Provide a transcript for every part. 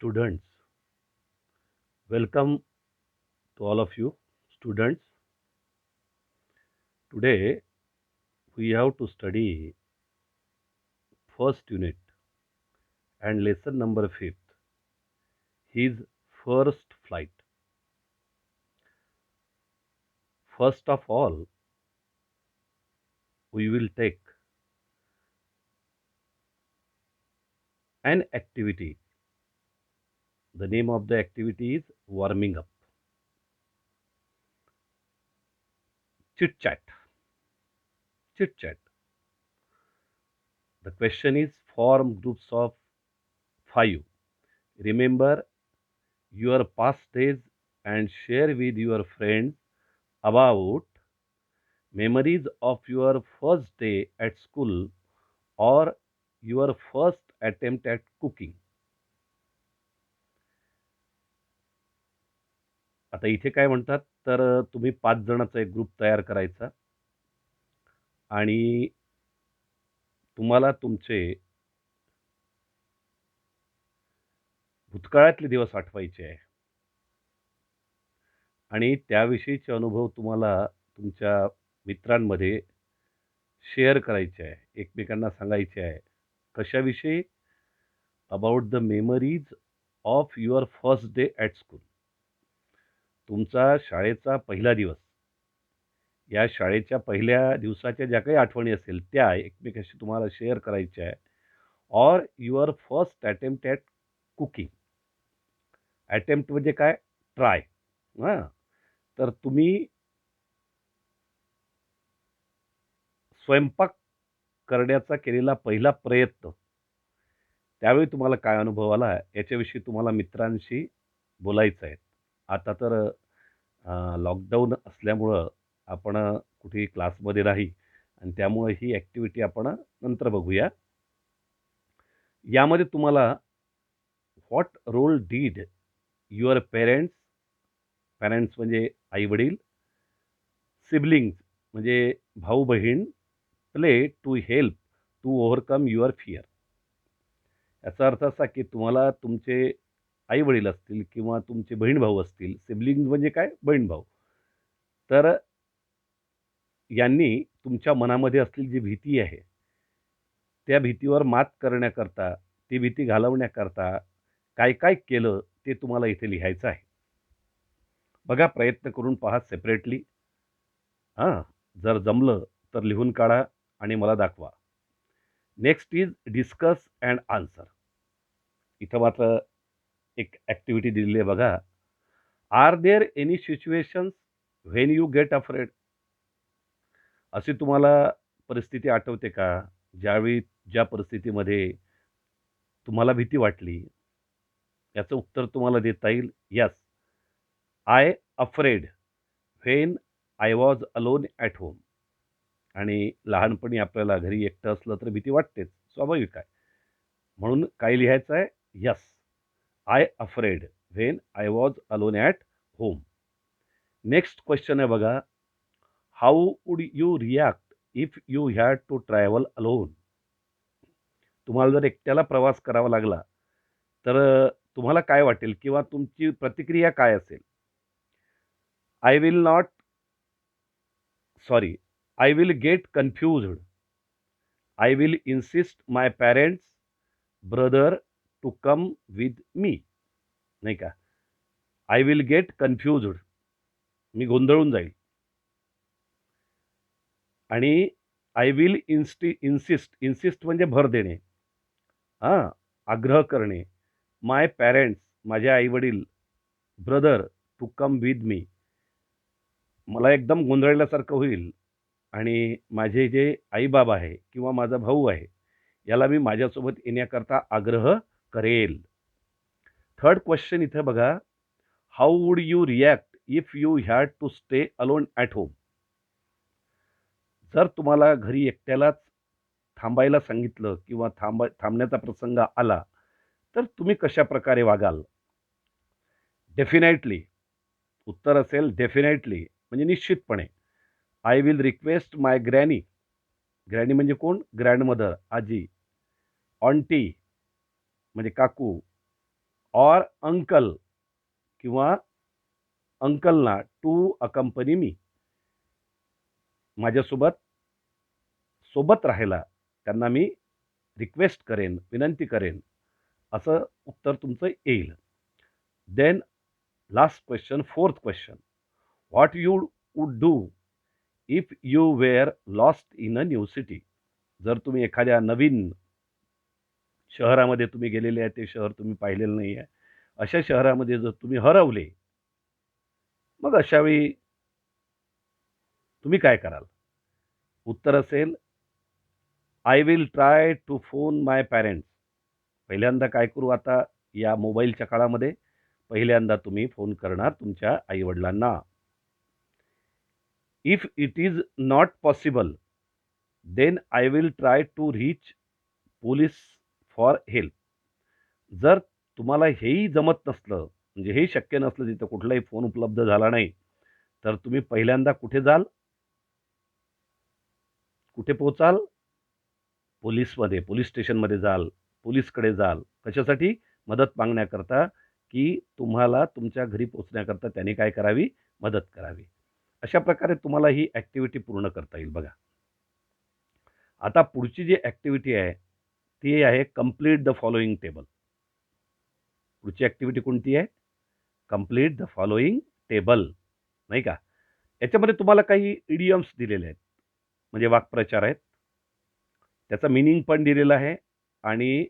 Students, welcome to all of you. Students, today we have to study first unit and lesson number 5th, his first flight. First of all, we will take an activity. The name of the activity is warming up. Chit chat. Chit chat. The question is form groups of 5. Remember your past days and share with your friends about memories of your first day at school or your first attempt at cooking. आता इथे काय म्हणतात तर तुम्ही 5 जणांचा एक group तयार करायचा आणि तुम्हाला तुमचे भूतकाळातले दिवस आठवायचे आहे आणि त्याविषयीचे अनुभव तुम्हाला तुमच्या मित्रांमध्ये शेअर करायचे आहे. एकमेकांना सांगायचे आहे. कशाविषयी? About the memories of your first day at school. तुमचा शाळेचा पहिला दिवस. या शाळेच्या पहिल्या दिवसाच्या ज्या काही आठवणी असेल त्या एकमेकांशी तुम्हाला शेअर करायच्या आहे. Or your first attempt at cooking. Attempt म्हणजे काय? ट्राय. हां. तर तुम्ही स्वयंपाक करण्याचा केलेला पहिला प्रयत्न, त्यावेळी तुम्हाला काय अनुभव आला याच्याविषयी तुम्हाला मित्रांशी बोलायचं आहे. आता तर लॉकडाऊन असल्यामुळं आपण कुठेही क्लासमध्ये नाही आणि त्यामुळे ही ॲक्टिव्हिटी आपण नंतर बघूया. यामध्ये तुम्हाला what role did your parents, parents म्हणजे आई-वडील, सिबलिंग्ज म्हणजे भाऊ-बहीण, play to help to overcome your fear. याचा अर्थ असा की तुम्हाला तुमचे आई-वडील असतील किंवा तुमचे बहीण-भाऊ असतील, सिबलिंग्ज म्हणजे काय? बहीण-भाऊ. तर यांनी तुमच्या मनामध्ये असलेली जी भीती आहे, त्या भीतीवर मात करण्याकरता, ती भीती घालवण्याकरता काय-काय केलं ते तुम्हाला इथे लिहायचं आहे. बघा प्रयत्न करून पहा सेपरेटली. हां, जर जमलं तर लिहून काढा आणि मला दाखवा. Next is discuss and answer. इथं मात्र एक ॲक्टिव्हिटी दिलेली आहे बघा. Are there any situations when you get afraid? अशी तुम्हाला परिस्थिती आठवते का? ज्यावेळी ज्या परिस्थितीमध्ये तुम्हाला भीती वाटली? याचं उत्तर तुम्हाला देता येईल, yes. I afraid when I was alone at home. आणि लहानपणी आपल्याला घरी एकटं असलं तर भीती वाटतेच, स्वाभाविक आहे. म्हणून काय लिहायचं आहे? Yes. I afraid when I was alone at home. Next question आहे बघा. How would you react if you had to travel alone? तुम्हाला जर एकट्याला प्रवास करावा लागला, तर तुम्हाला काय वाटेल किंवा तुमची प्रतिक्रिया काय असेल? I will not sorry, I will get confused. I will insist my parents, brother to come with me. नाही का? I will get confused. मी गोंधळून जाईल. आणि आय विल इन्सिस्ट म्हणजे भर देणे. हां, आग्रह करणे. माय पॅरेंट्स, माझे आई-वडील, brother to come with me. मला एकदम गोंधळल्यासारखं होईल आणि माझे जे आई-बाबा आहे किंवा माझा भाऊ आहे, याला मी माझ्यासोबत येण्याकरता आग्रह करेल. थर्ड क्वेश्चन इथे बघा. How would you react if you had to stay alone at home? जर तुम्हाला घरी एकट्यालाच थांबायला सांगितलं किंवा थांबण्याचा प्रसंग आला, तर तुम्ही कशाप्रकारे वागाल? डेफिनेटली. उत्तर असेल डेफिनेटली म्हणजे निश्चितपणे. I will request my granny. Granny म्हणजे कोण? ग्रँडमदर, आजी. ऑन्टी म्हणजे काकू. ऑर अंकल किंवा अंकलना टू अकंपनी मी. माझ्यासोबत सोबत राहायला त्यांना मी रिक्वेस्ट करेन, विनंती करेन, असं उत्तर तुमचं येईल. Then last question, fourth question. What you would do if you were lost in a new city? जर तुम्ही एखाद्या नवीन शहरामध्ये तुम्ही गेलेले आहे, ते शहर तुम्ही पाहिलेलं नाही आहे, अशा शहरामध्ये जर तुम्ही हरवले, मग अशावेळी तुम्ही काय कराल? उत्तर असेल, I will try to phone my parents. पहिल्यांदा काय करू आता या मोबाईलच्या काळामध्ये? पहिल्यांदा तुम्ही फोन करणार तुमच्या आई-वडिलांना. If it is not possible, then I will try to reach police for help. जर तुम्हाला हेही जमत नसलं, म्हणजे हेही शक्य नसलं, तिथं कुठलाही फोन उपलब्ध झाला नाही, तर तुम्ही पहिल्यांदा कुठे जाल? कुठे पोहोचाल? पोलीस स्टेशनमध्ये जाल, पोलीसकडे जाल. कशासाठी? मदत मागण्याकरता, की तुम्हाला तुमच्या घरी पोहोचण्याकरता त्याने काय करावी? मदत करावी. अशा प्रकारे तुम्हाला ही ॲक्टिव्हिटी पूर्ण करता येईल बघा. आता पुढची जी ॲक्टिव्हिटी आहे, ती आहे कंप्लीट द फॉलोइंग टेबल. पुढची ॲक्टिव्हिटी कोणती आहे? कंप्लीट द फॉलोइंग टेबल, नाही का? याच्यामध्ये तुम्हाला काही इडियम्स दिलेले आहेत, म्हणजे वाक्प्रचार आहेत. त्याचा मीनिंग पण दिलेला आहे आणि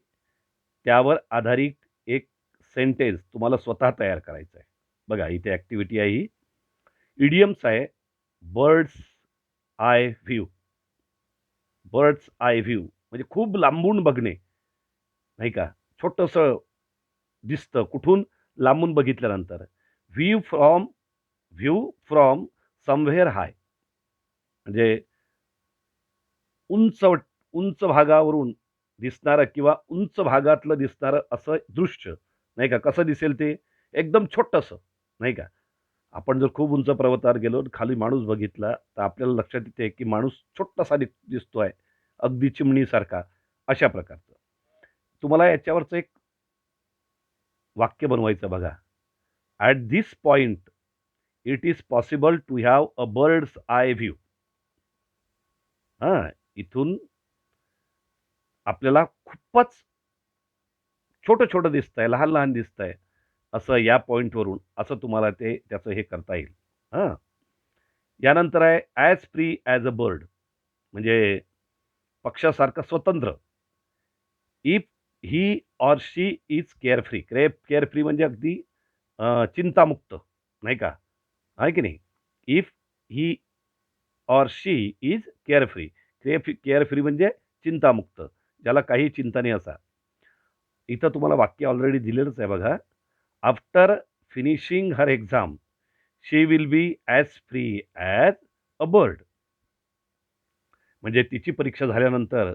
त्यावर आधारित एक सेंटेन्स तुम्हाला स्वतः तयार करायचा आहे. बघा इथे ॲक्टिव्हिटी आहे ही. इडियम्स आहे birds eye view. Birds eye view म्हणजे खूप लांबून बघणे, नाही का? छोटंसं दिसतं कुठून? लांबून बघितल्यानंतर. व्ह्यू फ्रॉम व्ह्यू फ्रॉम समव्हेअर हाय म्हणजे उंच उंच भागावरून दिसणारं किंवा उंच भागातलं दिसणारं असं दृश्य, नाही का? कसं दिसेल ते? एकदम छोटंसं, नाही का? आपण जर खूप उंच पर्वतावर गेलो आणि खाली माणूस बघितला, तर आपल्याला लक्षात येते की माणूस छोटासा दिसतोय, अगदी चिमणीसारखा, अशा प्रकारचं. तुम्हाला याच्यावरचं एक वाक्य बनवायचं बघा. At this point it is possible to have a bird's eye view. हां, इथून आपल्याला खूपच छोटं-छोटं दिसतंय, लहान-लहान दिसतंय, असं या पॉइंटवरून असं तुम्हाला ते त्याचं हे करता येईल. हां. यानंतर आहे as free as a bird म्हणजे पक्षासारखं स्वतंत्र. If he or she is carefree. Carefree म्हणजे अगदी चिंतामुक्त, नाही का? आहे की नाही? If he or she is carefree. Carefree म्हणजे चिंतामुक्त, ज्याला काही चिंता नाही असा. इथं तुम्हाला वाक्य ऑलरेडी दिलेलंच आहे बघा. After finishing her exam she will be as free as a bird. म्हणजे तिची परीक्षा झाल्यानंतर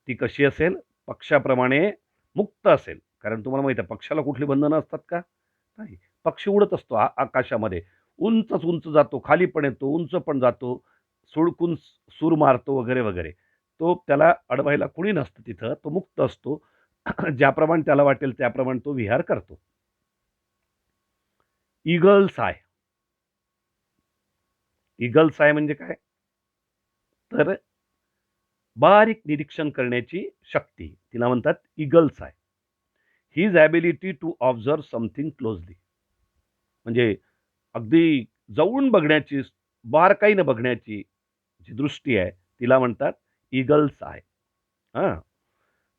ती कशी असेल? पक्षाप्रमाणे मुक्त असेल. कारण तुम्हाला माहिती आहे पक्षाला कुठली बंधनं असतात का? नाही. पक्षी उडत असतो आकाशामध्ये. उंचच उंच जातो, खाली पण येतो, उंच पण जातो, सुळकून सूर मारतो वगैरे, वगैरे. तो त्याला अडवायला कुणी नसतं तिथं. तो मुक्त असतो. ज्याप्रमाणे त्याला वाटेल त्याप्रमाणे तो विहार करतो. Eagles I. ईगल्स आय म्हणजे काय? तर बारीक निरीक्षण करण्याची शक्ती. तिला म्हणतात eagle's eye. His ability to observe something closely. म्हणजे अगदी जवळून बघण्याची, बारकाईनं बघण्याची जी दृष्टी आहे, तिला म्हणतात ईगल्स आय. हां.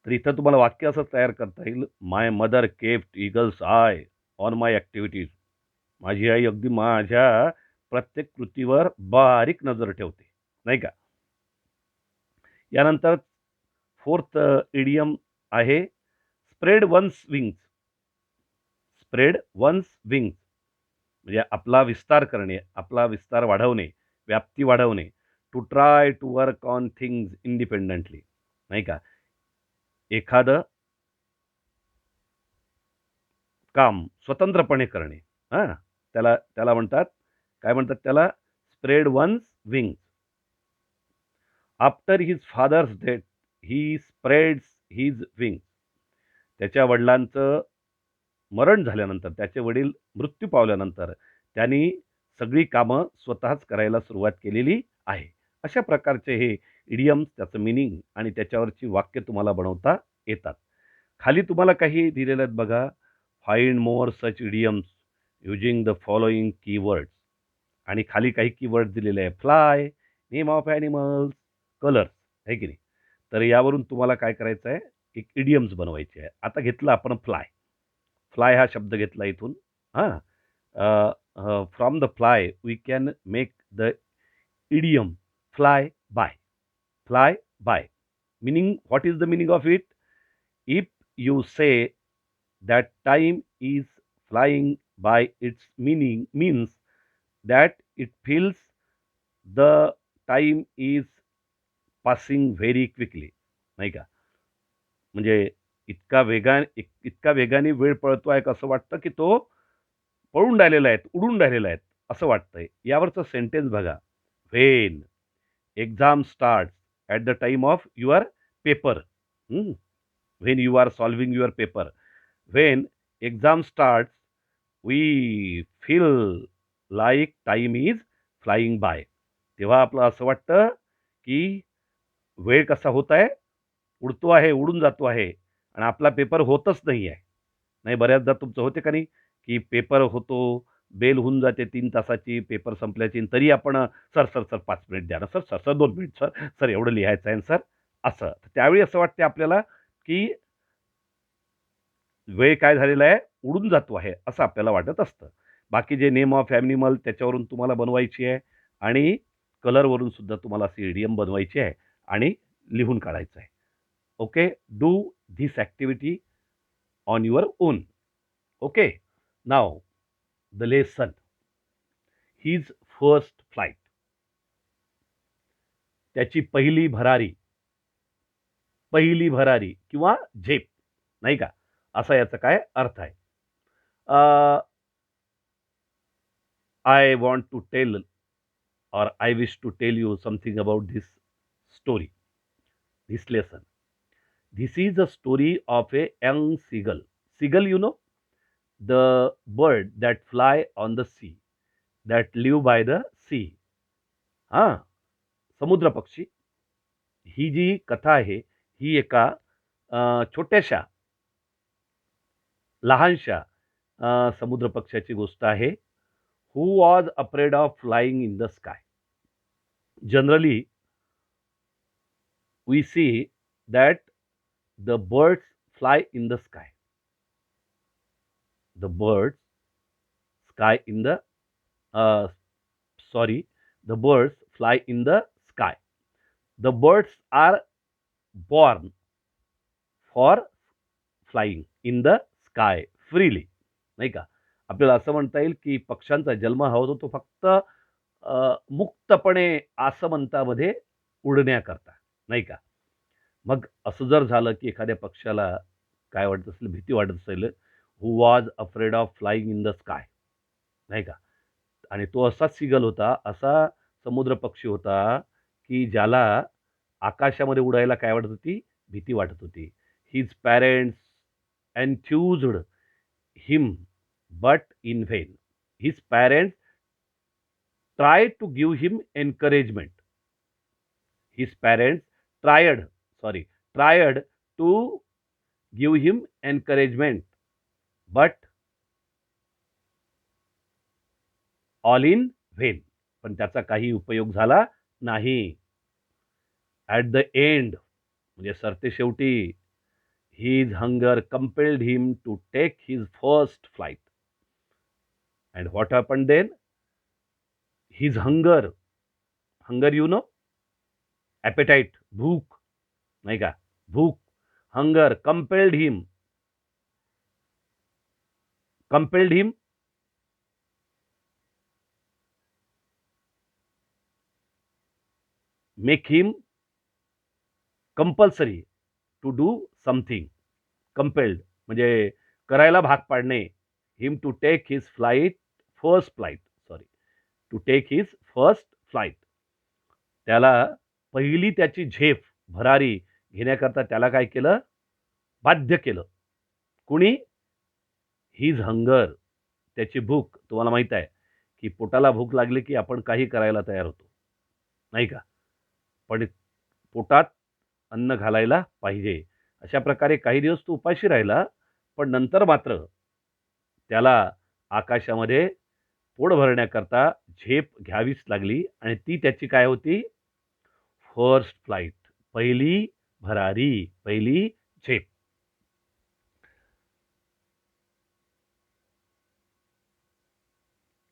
तर इथं तुम्हाला वाक्य असं तयार करता येईल, my mother kept eagle's eye on my activities. माझी आई अगदी माझ्या प्रत्येक कृतीवर बारीक नजर ठेवते, नाही का? यानंतर फोर्थ इडियम आहे spread one's wings. Spread one's wings म्हणजे आपला विस्तार करणे, आपला विस्तार वाढवणे, व्याप्ती वाढवणे. To try to work on things independently, नाही का? एखादं काम स्वतंत्रपणे करणे. हां, त्याला त्याला म्हणतात, काय म्हणतात त्याला? Spread one's wings. After his father's death he spreads his wings. त्याच्या वडिलांचं मरण झाल्यानंतर, त्याचे वडील मृत्यू पावल्यानंतर त्यांनी सगळी कामं स्वतःच करायला सुरुवात केलेली आहे. अशा प्रकारचे हे इडियम्स, त्याचं मीनिंग आणि त्याच्यावरची वाक्य तुम्हाला बनवता येतात. खाली तुम्हाला काही दिलेलं आहेत बघा. Find more such idioms using the following keywords आणि खाली काही कीवर्ड दिलेले आहे. Fly, name of animals, colours, आहे की नाही? तर यावरून तुम्हाला काय करायचं आहे, एक इडियम्स बनवायचे आहे. आता घेतलं आपण फ्लाय. फ्लाय हा शब्द घेतला इथून. हां. From the fly we can make the idiom fly by. Fly by. Meaning, what is the meaning of it? If you say that time is flying by, its meaning means that it feels the time is passing very quickly. नाही का? म्हणजे इतका वेगाने वेळ पळतोय असं वाटतं, की तो पळून राहिलेला आहे, उडून राहिलेला आहे, असं वाटतंय. यावरचं सेंटेन्स बघा. When exam starts at the time of your paper. When you are solving your paper. When exam starts we feel like time is flying by. तेव्हा आपलं असं वाटतं, की वेळ कसा होत आहे, उडतो आहे, उडून जातो आहे आणि आपला पेपर होतच नाही आहे. नाही बऱ्याचदा तुमचं होते का नाही, की पेपर होतो, बेल होऊन जाते 3 तासाची, पेपर संपल्याची आणि तरी आपण "सर, सर, सर 5 मिनिट द्या ना sir, sir, sir 2 minute sir, sir एवढं लिहायचं आहे ना सर." असं. तर त्यावेळी असं वाटते आपल्याला, की वेळ काय झालेला आहे, उडून जातो आहे, असं आपल्याला वाटत असतं. बाकी जे नेम ऑफ ॲनिमल त्याच्यावरून तुम्हाला बनवायची आहे आणि कलरवरून सुद्धा तुम्हाला अशी इडियम बनवायची आहे आणि लिहून काढायचं आहे. Okay. Do this activity on your on. Okay. Now the lesson. His first flight. त्याची पहिली भरारी किंवा झेप, नाही का? असा याचा काय अर्थ आहे. I want to tell or I wish to tell you something about this story, this lesson. This is a story of a young seagull. Seagull, you know, the bird that fly on the sea, that live by the sea. हां, समुद्र पक्षी. ही जी कथा आहे, ही एका छोट्याशा, लहानशा समुद्र पक्ष्याची गोष्ट आहे. Who was afraid of flying in the sky. Generally we see that the birds fly in the sky. The birds sky in the uh, sorry, the birds fly in the sky. The birds are born for flying in the sky freely. नाही का? आपल्याला असं म्हणता येईल, की पक्ष्यांचा जन्म हा होतो तो फक्त मुक्तपणे आसमंतामध्ये उडण्याकरता, नाही का? मग असं जर झालं, की एखाद्या पक्ष्याला काय वाटत असेल, भीती वाटत असेल, who was afraid of flying in the sky, नाही का? आणि तो असाच सीगल होता, असा समुद्र पक्षी होता, की ज्याला आकाशामध्ये उडायला काय वाटत होती? भीती वाटत होती. His parents enthused him, but in vain. His parents tried to give him encouragement. His parents tried, tried to give him encouragement, but all in vain. पण त्याचा काही उपयोग झाला नाही. ॲट द एंड, म्हणजे सरतेशेवटी, his hunger compelled him to take his first flight. And what happened then? His hunger, you know, appetite, भूक, नाही का? भूक, hunger compelled him, make him compulsory to do something. Compelled म्हणजे करायला भाग पाडणे. Him to take his first flight. To take his first flight. त्याला त्याची झेप, भरारी घेण्याकरता त्याला काय केलं? बाध्य केलं. कुणी? हिज हंगर, त्याची भूक. तुम्हाला माहीत आहे, की पोटाला भूक लागली, की आपण काही करायला तयार होतो, नाही का? पण पोटात अन्न घालायला पाहिजे. अशा प्रकारे काही दिवस तो उपाशी राहिला, पण नंतर मात्र त्याला आकाशामध्ये पोट भरण्याकरता झेप घ्यावीच लागली आणि ती त्याची काय होती? फर्स्ट फ्लाइट, पहिली भरारी, पहिली झेप.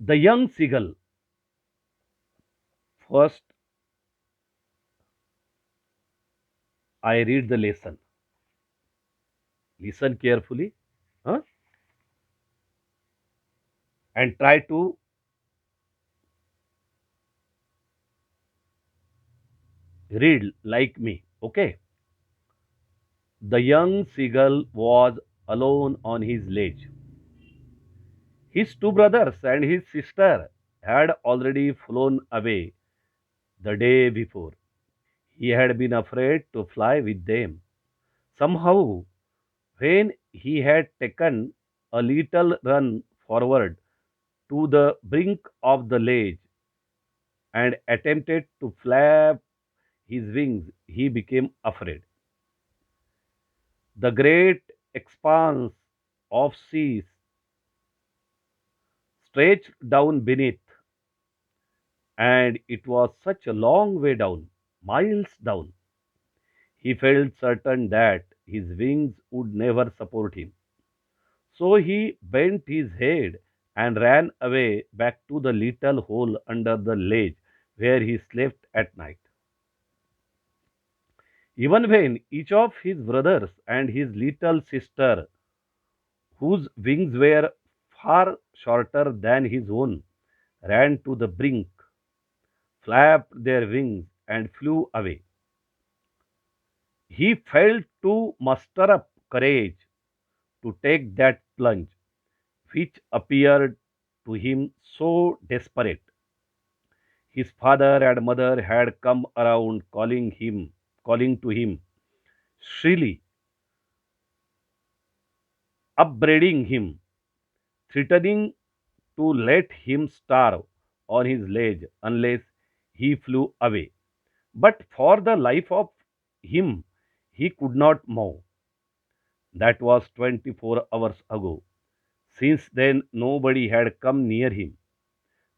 The young seagull first I read the lesson. Listen carefully, huh? And try to read like me. Okay. The young seagull was alone on his ledge. His two brothers and his sister had already flown away the day before. He had been afraid to fly with them. Somehow, when he had taken a little run forward to the brink of the ledge and attempted to flap his wings, he became afraid. The great expanse of sea stretched down beneath, and it was such a long way down, miles down. He felt certain that his wings would never support him. So he bent his head and ran away back to the little hole under the ledge where he slept at night. Even when each of his brothers and his little sister, whose wings were far shorter than his own, ran to the brink, flapped their wings, and flew away. He failed to muster up courage to take that plunge, which appeared to him so desperate. His father and mother had come around calling to him shrilly, upbraiding him, threatening to let him starve on his ledge unless he flew away. But for the life of him, he could not move. That was 24 hours ago. Since then, nobody had come near him.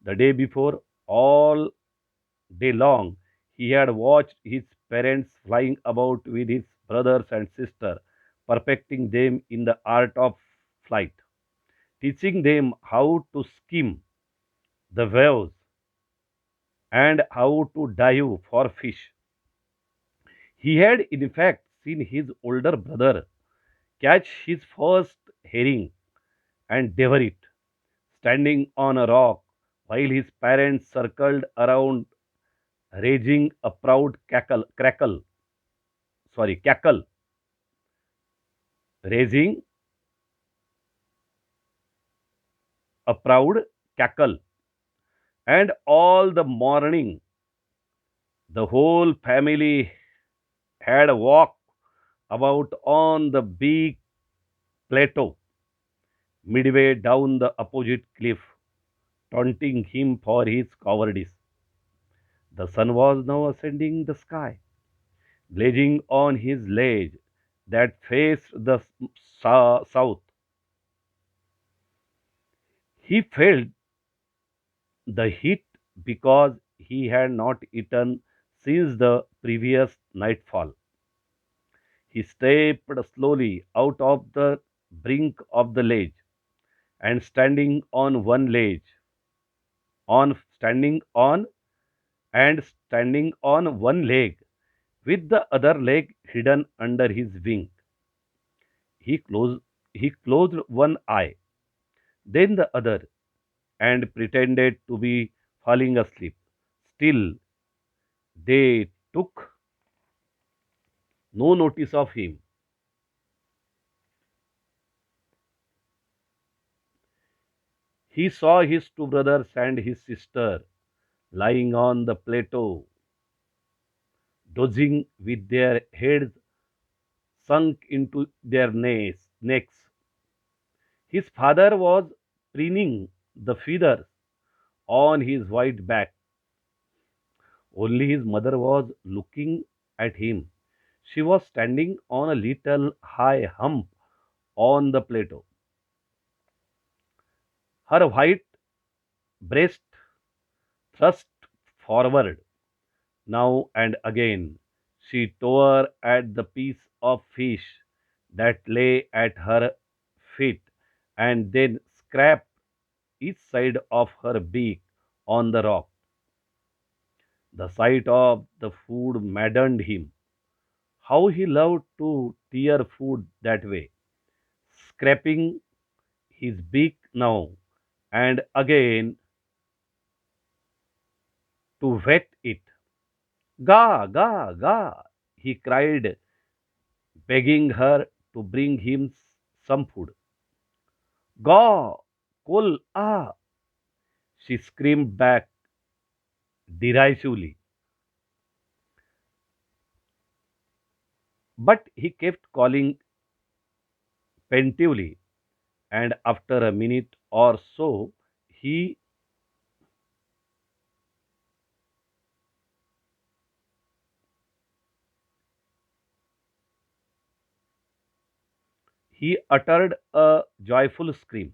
The day before, all day long, he had watched his parents flying about with his brothers and sister, perfecting them in the art of flight, teaching them how to skim the waves and how to dive for fish. He had, in fact, seen his older brother catch his first herring and devour it, standing on a rock while his parents circled around, raising a proud cackle, raising a proud cackle. And all the morning, the whole family had walked about on the big plateau, midway down the opposite cliff, taunting him for his cowardice. The sun was now ascending the sky, blazing on his ledge that faced the south. He felt the heat because he had not eaten since the previous nightfall. He stepped slowly out of the brink of the ledge and standing on standing on one leg with the other leg hidden under his wing. He closed he closed one eye, then the other, and pretended to be falling asleep. Still, they took no notice of him. He saw his two brothers and his sister lying on the plateau, dozing with their heads sunk into their necks. His father was preening the feathers on his white back. Only his mother was looking at him. She was standing on a little high hump on the plateau, her white breast thrust forward. Now and again she tore at the piece of fish that lay at her feet and then scraped each side of her beak on the rock. The sight of the food maddened him. How he loved to tear food that way, scraping his beak now and again to wet it. Ga, ga, ga, he cried, begging her to bring him some food. Ga, kul, ah, she screamed back derisively. But he kept calling plaintively, and after a minute or so, he he uttered a joyful scream.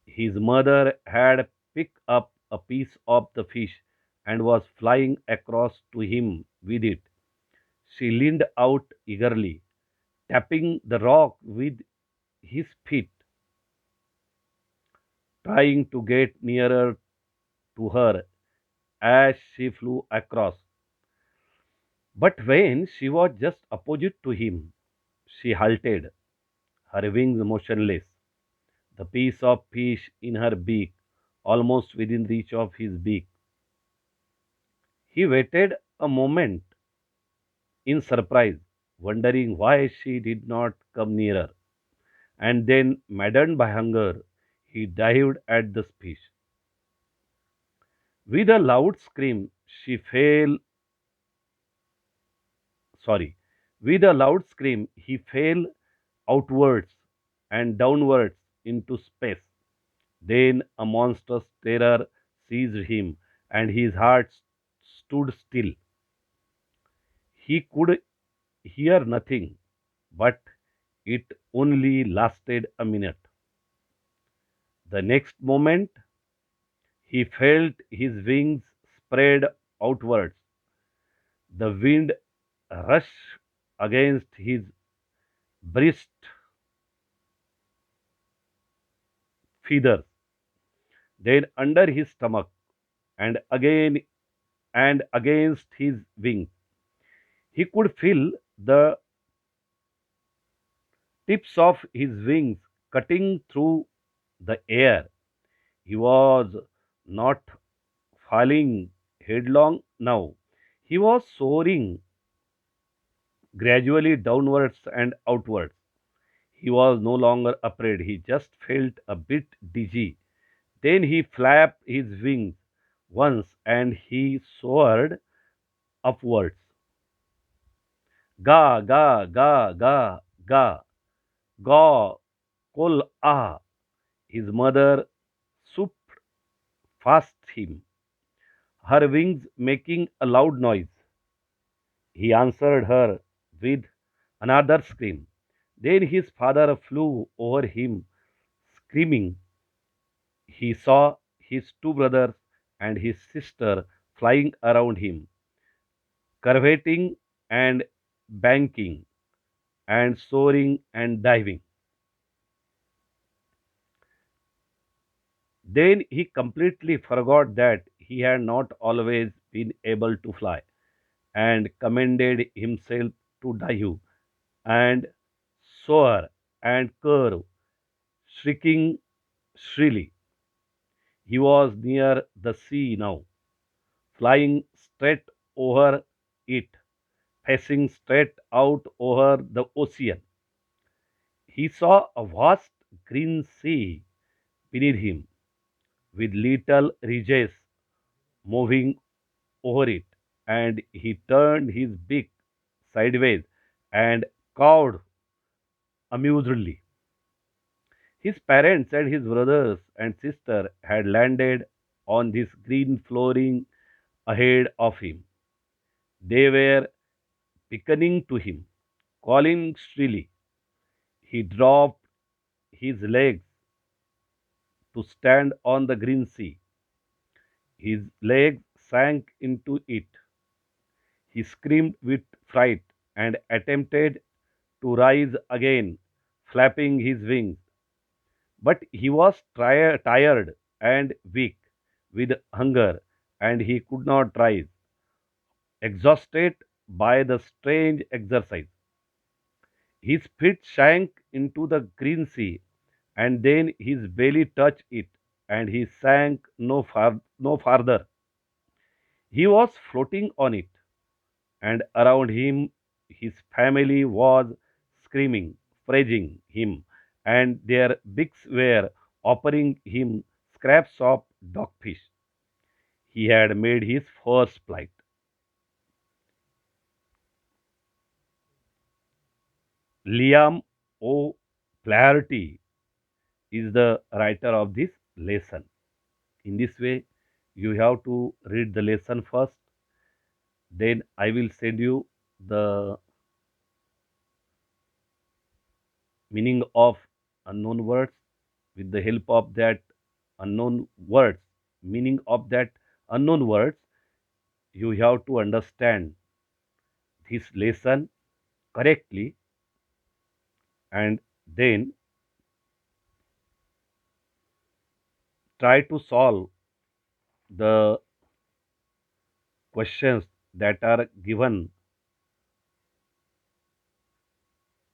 His mother had picked up a piece of the fish and was flying across to him with it. She leaned out eagerly, tapping the rock with his feet, trying to get nearer to her as she flew across. But when she was just opposite to him, she halted, her wings motionless, the piece of fish in her beak almost within reach of his beak. He waited a moment in surprise, wondering why she did not come nearer. And then, maddened by hunger, he dived at the fish. With a loud scream, she fell, sorry, with a loud scream, he fell outwards and downwards into space. Then a monstrous terror seized him, and his heart stood still. He could hear nothing, but it only lasted a minute. The next moment, he felt his wings spread outwards. The wind rushed against his breast feathers, then under his stomach, and again and against his wings. He could feel the tips of his wings cutting through the air. He was not falling headlong now. He was soaring gradually downwards and outwards. He was no longer afraid, he just felt a bit dizzy. Then he flapped his wings once and he soared upwards. Ga, ga, ga, ga, ga, ga, kol, ah. His mother swooped past him, her wings making a loud noise. He answered her with another scream. Then his father flew over him, screaming. He saw his two brothers and his sister flying around him, curveting and banking, and soaring and diving. Then he completely forgot that he had not always been able to fly, and commended himself to dive and soar and curve, shrieking shrilly. He was near the sea now, flying straight over it, facing straight out over the ocean. He saw a vast green sea beneath him, with little ridges moving over it, and he turned his beak sideways and cawed amusedly. His parents and his brothers and sister had landed on this green flooring ahead of him. They were beckoning to him, calling shrilly. He dropped his legs to stand on the green sea. His legs sank into it. He screamed with fright and attempted to rise again, flapping his wings. But he was tired and weak with hunger, and he could not rise, exhausted by the strange exercise. His feet sank into the green sea, and then his belly touched it, and he sank no farther. He was floating on it, and around him his family was screaming, praising him, and their beaks were offering him scraps of dogfish. He had made his first flight. Liam O. Flaherty is the writer of this lesson. In this way, you have to read the lesson first, then I will send you the meaning of unknown words. With the help of that unknown words, meaning of that unknown words, you have to understand this lesson correctly, and then try to solve the questions that are given